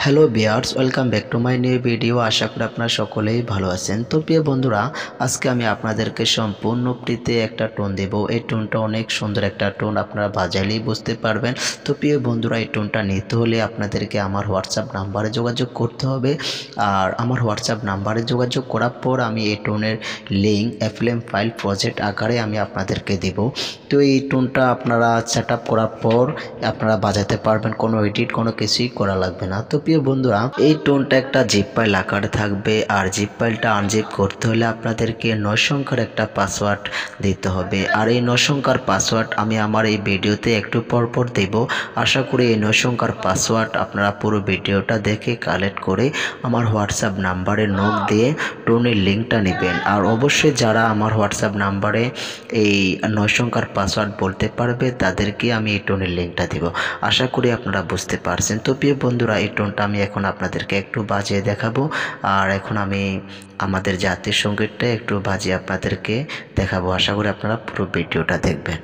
Hello viewers, welcome back to my new video. আশা করি আপনারা সকলেই ভালো আছেন। তো প্রিয় বন্ধুরা, আজকে আমি আপনাদেরকে সম্পূর্ণ ফ্রিতে একটা টোন দেব। এই টোনটা অনেক সুন্দর একটা টোন, আপনারা বাজাইলেই বুঝতে পারবেন। তো প্রিয় বন্ধুরা, এই টোনটা নিতে হলে আপনাদেরকে আমার হোয়াটসঅ্যাপ নাম্বারে যোগাযোগ করতে হবে। আর আমার হোয়াটসঅ্যাপ নাম্বারে যোগাযোগ করার পর আমি এই টোনের লিঙ্ক এফএলএম ফাইল প্রজেক্ট আকারে আমি আপনাদেরকে দেব। তো এই টোনটা আপনারা সেট আপ করার পর আপনারা বাজাতে পারবেন, কোনো এডিট কোনো কিছুই করা লাগবে না। তো প্রিয় বন্ধুরা, এই টোনটা একটা জিপ ফাইল আকারে থাকবে, আর জিপ ফাইলটা আনজিপ করতে হলে আপনাদেরকে 9 সংখ্যার একটা পাসওয়ার্ড দিতে হবে। আর এই 9 সংখ্যার পাসওয়ার্ড আমি আমার এই ভিডিওতে একটু পর দেব। আশা করি এই 9 সংখ্যার পাসওয়ার্ড আপনারা পুরো ভিডিওটা দেখে কালেক্ট করে আমার হোয়াটসঅ্যাপ নাম্বারে নক দিয়ে টোনের লিঙ্কটা নেবেন। আর অবশ্যই যারা আমার হোয়াটসঅ্যাপ নাম্বারে এই 9 সংখ্যার পাসওয়ার্ড বলতে পারবে তাদেরকে আমি এই টোনের লিঙ্কটা দেব। আশা করি আপনারা বুঝতে পারছেন। তো প্রিয় বন্ধুরা, এই টোনটা আমি এখন আপনাদেরকে একটু বাজিয়ে দেখাবো। আর এখন আমি আমাদের জাতীয় সঙ্গীতটা একটু বাজিয়ে আপনাদেরকে দেখাবো। আশা করি আপনারা পুরো ভিডিওটা দেখবেন।